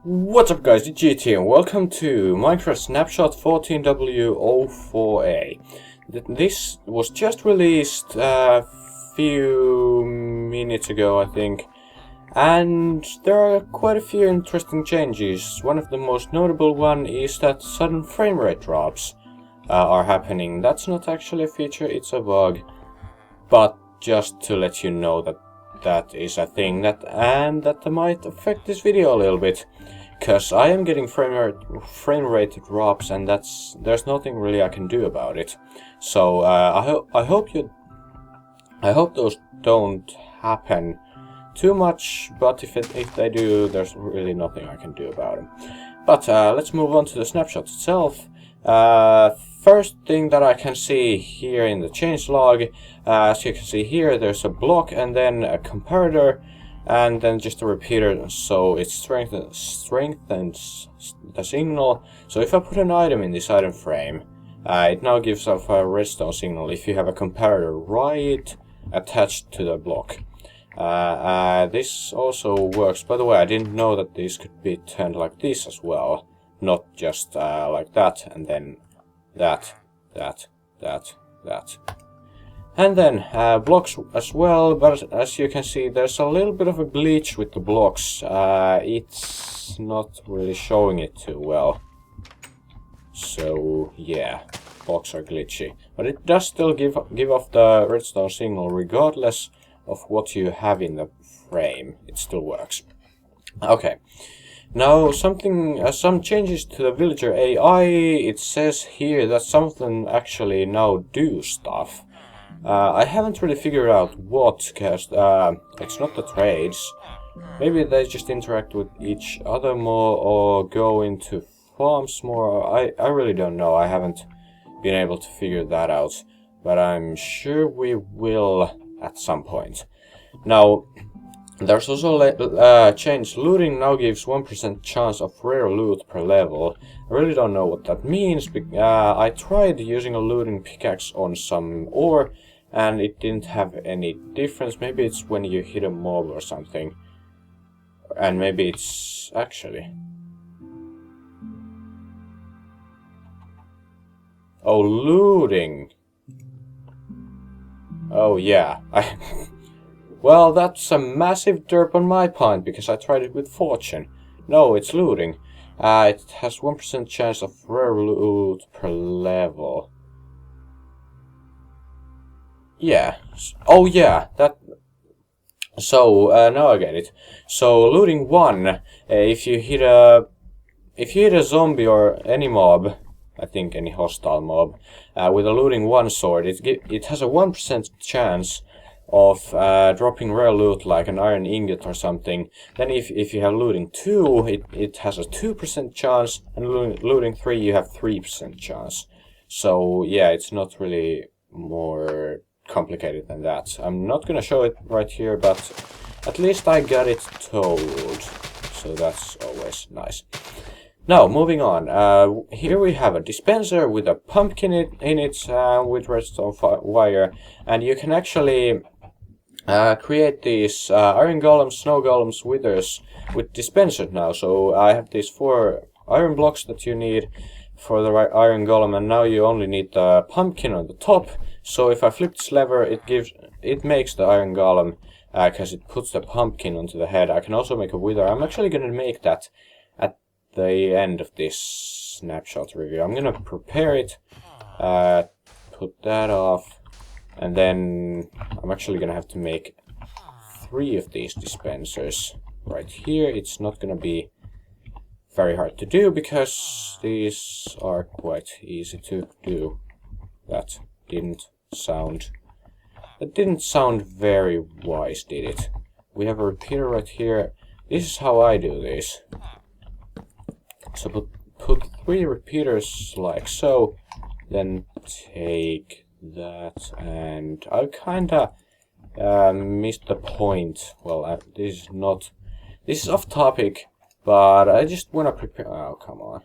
What's up guys, it's GT and welcome to Minecraft Snapshot 14W04A. This was just released a few minutes ago, I think, and there are quite a few interesting changes. One of the most notable one is that sudden frame rate drops are happening. That's not actually a feature, it's a bug, but just to let you know that that is a thing that might affect this video a little bit, because I am getting frame rate drops, and there's nothing really I can do about it. So I hope those don't happen too much, but if they do, there's really nothing I can do about them. But let's move on to the snapshot itself. First thing that I can see here in the changelog, as you can see here, there's a block and then a comparator and then just a repeater, so it strengthens the signal. So if I put an item in this item frame, it now gives off a redstone signal if you have a comparator right attached to the block. This also works, by the way, I didn't know that these could be turned like this as well, not just like that, and then that. And then blocks as well, but as you can see, there's a little bit of a glitch with the blocks. It's not really showing it too well. So yeah, blocks are glitchy, but it does still give off the redstone signal regardless of what you have in the frame. It still works. Okay. Now some changes to the villager AI. It says here that some of them actually now do stuff. I haven't really figured out what, because it's not the trades. Maybe they just interact with each other more or go into farms more. I really don't know. I haven't been able to figure that out, but I'm sure we will at some point. Now, there's also a change. Looting now gives 1% chance of rare loot per level. I really don't know what that means. I tried using a looting pickaxe on some ore, and it didn't have any difference. Maybe it's when you hit a mob or something. And maybe it's actually... Oh, looting! Oh yeah, Well, that's a massive derp on my part, because I tried it with fortune. No, it's looting. It has 1% chance of rare loot per level. Yeah. Oh yeah, that... So, now I get it. So, looting 1, if you hit a zombie or any mob, I think any hostile mob, with a looting 1 sword, it has a 1% chance of dropping rare loot like an iron ingot or something. Then if you have looting 2, it has a 2% chance, and looting 3 you have 3% chance. So yeah, it's not really more complicated than that. I'm not gonna show it right here, but at least I got it told, so that's always nice. Now, moving on, here we have a dispenser with a pumpkin in it with redstone wire, and you can actually create these iron golems, snow golems, withers with dispensers now. So I have these 4 iron blocks that you need for the iron golem, and now you only need the pumpkin on the top. So if I flip this lever, it makes the iron golem, because it puts the pumpkin onto the head. I can also make a wither. I'm actually going to make that at the end of this snapshot review. I'm going to prepare it, put that off, and then I'm actually going to have to make 3 of these dispensers right here. It's not going to be very hard to do, because these are quite easy to do. That didn't sound very wise, did it? We have a repeater right here. This is how I do this. So put 3 repeaters like so, then take that, and I kinda missed the point. Well, this is off topic, but I just wanna prepare. Oh, come on!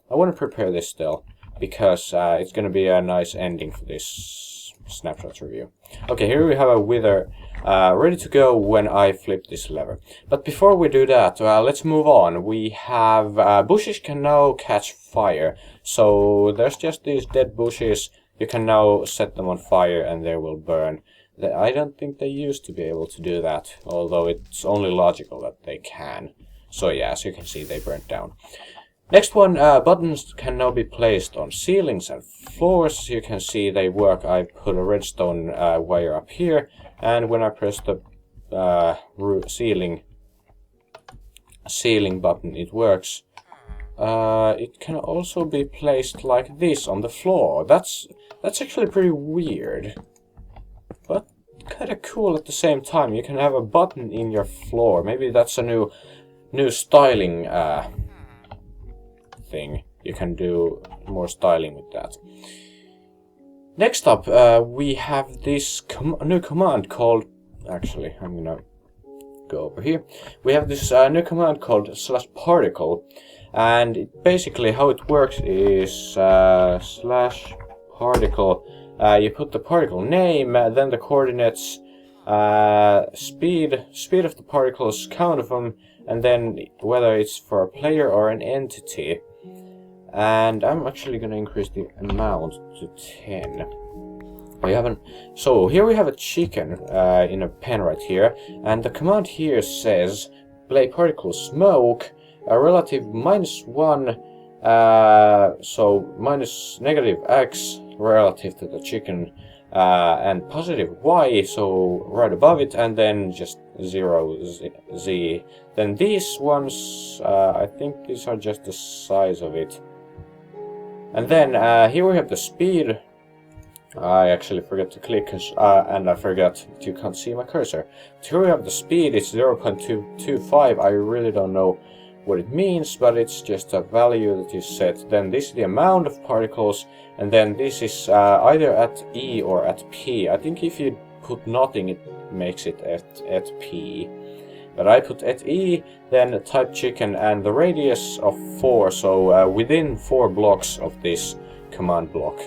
I wanna prepare this still, because it's gonna be a nice ending for this snapshot review. Okay, here we have a wither ready to go when I flip this lever. But before we do that, let's move on. We have bushes can now catch fire. So there's just these dead bushes. You can now set them on fire and they will burn. I don't think they used to be able to do that, although it's only logical that they can. So yeah, as you can see, they burnt down. Next one, buttons can now be placed on ceilings and floors. You can see they work. I put a redstone wire up here, and when I press the ceiling button, it works. It can also be placed like this on the floor. That's actually pretty weird, but kind of cool at the same time. You can have a button in your floor. Maybe that's a new styling thing. You can do more styling with that. Next up, we have this new command called... Actually, I'm gonna go over here. We have this new command called /particle, and basically how it works is /particle. You put the particle name, then the coordinates, speed of the particles, count of them, and then whether it's for a player or an entity. And I'm actually going to increase the amount to 10. So here we have a chicken in a pen right here, and the command here says play particle smoke, a relative -1, so minus negative x relative to the chicken, and positive y, so right above it, and then just 0 z. Then these ones, I think these are just the size of it. And then here we have the speed. I actually forgot to click, and I forgot you can't see my cursor. Here we have the speed, it's 0.225. I really don't know what it means, but it's just a value that you set. Then this is the amount of particles, and then this is either at E or at P. I think if you put nothing, it makes it at P. But I put at E, then type chicken, and the radius of 4, so within 4 blocks of this command block,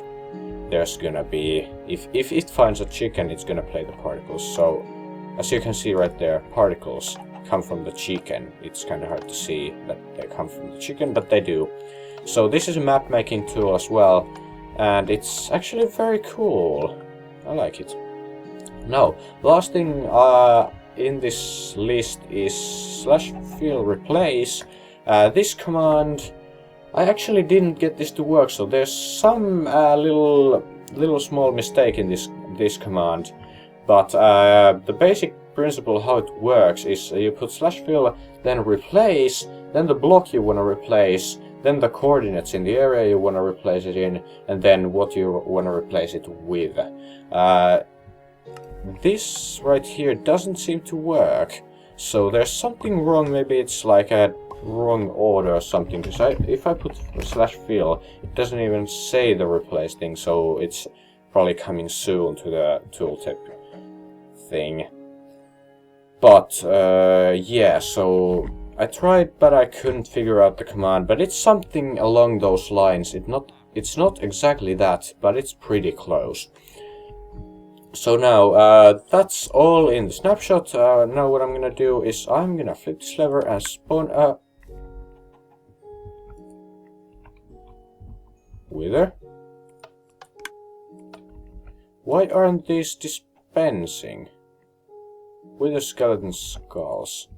there's gonna be, if it finds a chicken, it's gonna play the particles. So, as you can see right there, particles come from the chicken. It's kind of hard to see that they come from the chicken, but they do. So this is a map making tool as well, and it's actually very cool. I like it. Now, last thing in this list is /fill replace. This command, I actually didn't get this to work, so there's some little small mistake in this command. But the basic principle how it works is you put /fill, then replace, then the block you want to replace, then the coordinates in the area you want to replace it in, and then what you want to replace it with. This right here doesn't seem to work, so there's something wrong. Maybe it's like a wrong order or something, because if I put /fill, it doesn't even say the replace thing, so it's probably coming soon to the tooltip thing. But yeah, so I tried, but I couldn't figure out the command, but it's something along those lines. It's not exactly that, but it's pretty close. So now, that's all in the snapshot. Now what I'm gonna do is I'm gonna flip this lever and spawn a wither. Why aren't these dispensing? Wither skeleton skulls.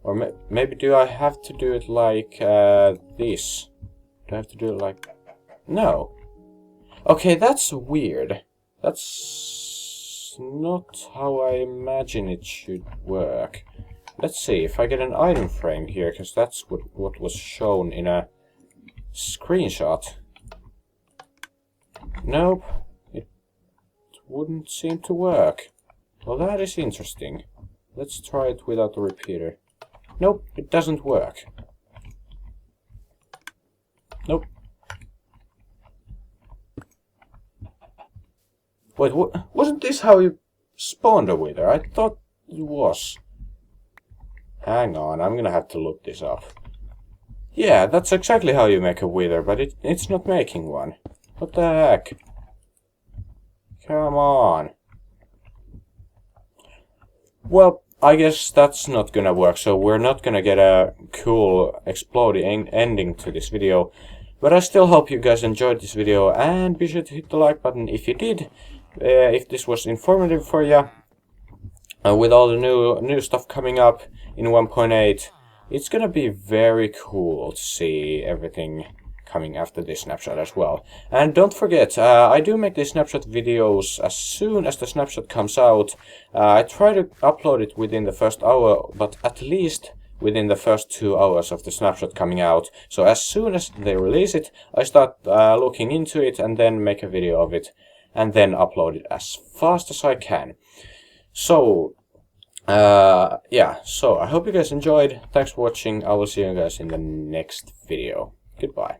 Or maybe do I have to do it like this? Do I have to do it like... No. Okay, that's weird. That's not how I imagine it should work. Let's see if I get an item frame here, because that's what was shown in a screenshot. Nope, it wouldn't seem to work. Well, that is interesting. Let's try it without the repeater. Nope, it doesn't work. Nope. Wait, wasn't this how you spawned a wither? I thought it was. Hang on, I'm gonna have to look this up. Yeah, that's exactly how you make a wither, but it's not making one. What the heck? Come on. Well, I guess that's not gonna work, so we're not gonna get a cool exploding ending to this video. But I still hope you guys enjoyed this video, and be sure to hit the like button if you did, if this was informative for you. With all the new stuff coming up in 1.8, it's gonna be very cool to see everything coming after this snapshot as well. And don't forget, I do make these snapshot videos as soon as the snapshot comes out. I try to upload it within the first hour, but at least within the first 2 hours of the snapshot coming out. So as soon as they release it, I start looking into it and then make a video of it and then upload it as fast as I can. So yeah, so I hope you guys enjoyed. Thanks for watching. I will see you guys in the next video. Goodbye.